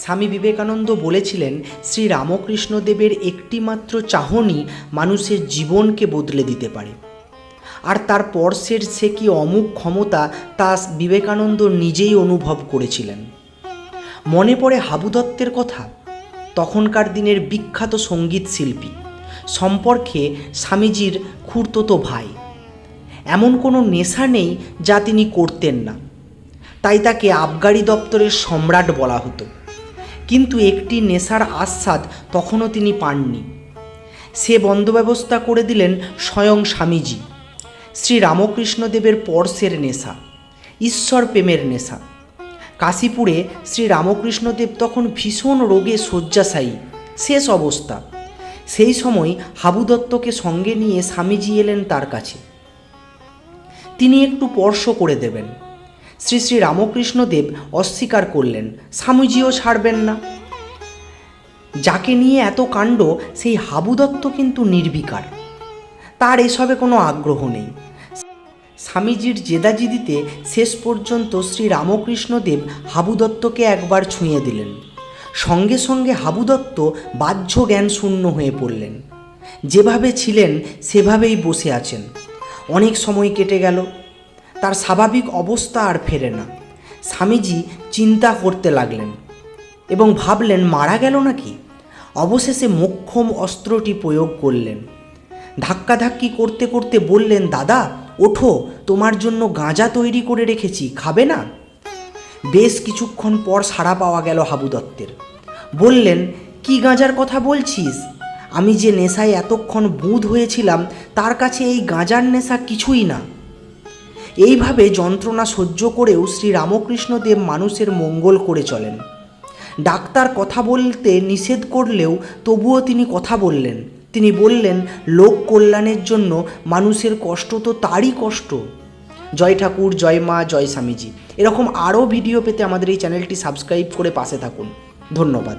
স্বামী বিবেকানন্দ বলেছিলেন, শ্রী রামকৃষ্ণদেবের একটিমাত্র চাহনি মানুষের জীবনকে বদলে দিতে পারে। আর তার পরশের সে কি অমোঘ ক্ষমতা তা বিবেকানন্দ নিজেই অনুভব করেছিলেন। মনে পড়ে হাবু দত্তের কথা, তখনকার দিনের বিখ্যাত সঙ্গীত শিল্পী, সম্পর্কে স্বামীজির খুড়তুতো ভাই। এমন কোনো নেশা নেই যা তিনি করতেন না, তাই তাকে আবগারি দপ্তরের সম্রাট বলা হতো। কিন্তু একটি নেশার আস্বাদ তখনও তিনি পাননি। সে বন্দোবস্ত করে দিলেন স্বয়ং স্বামীজি। শ্রী রামকৃষ্ণদেবের পরশের নেশা, ঈশ্বর প্রেমের নেশা। কাশীপুরে শ্রী রামকৃষ্ণদেব তখন ভীষণ রোগে শয্যাশায়ী, শেষ অবস্থা। সেই সময় হাবু দত্তকে সঙ্গে নিয়ে স্বামীজি এলেন তার কাছে। তিনি একটু স্পর্শ করে দেবেন। শ্রী শ্রী রামকৃষ্ণদেব অস্বীকার করলেন, স্বামীজিও ছাড়বেন না। যাকে নিয়ে এত কাণ্ড সেই হাবু দত্ত কিন্তু নির্বিকার, তার এসবে কোনো আগ্রহ নেই। স্বামীজির জেদাজিদিতে শেষ পর্যন্ত শ্রী রামকৃষ্ণদেব হাবু দত্তকে একবার ছুঁয়ে দিলেন। সঙ্গে সঙ্গে হাবু দত্ত বাহ্য জ্ঞান শূন্য হয়ে পড়লেন। যেভাবে ছিলেন সেভাবেই বসে আছেন। অনেক সময় কেটে গেল, তার স্বাভাবিক অবস্থা আর ফেরে না। স্বামীজি চিন্তা করতে লাগলেন এবং ভাবলেন মারা গেল নাকি। অবশেষে মোক্ষম অস্ত্রটি প্রয়োগ করলেন। ধাক্কাধাক্কি করতে করতে বললেন, দাদা ওঠো, তোমার জন্য গাঁজা তৈরি করে রেখেছি, খাবে না? বেশ কিছুক্ষণ পর সাড়া পাওয়া গেল হাবু দত্তের। বললেন, কি গাঁজার কথা বলছিস? আমি যে নেশায় এতক্ষণ বুঁদ হয়েছিলাম তার কাছে এই গাঁজার নেশা কিছুই না। এইভাবে যন্ত্রণা সহ্য করেও শ্রী রামকৃষ্ণদেব মানুষের মঙ্গল করে চলেন। ডাক্তার কথা বলতে নিষেধ করলেও তবুও তিনি কথা বললেন। তিনি বললেন, লোক কল্যাণের জন্য মানুষের কষ্ট তো তারই কষ্ট। জয় ঠাকুর, জয় মা, জয় স্বামীজি। এরকম আরও ভিডিও পেতে আমাদের এই চ্যানেলটি সাবস্ক্রাইব করে পাশে থাকুন। ধন্যবাদ।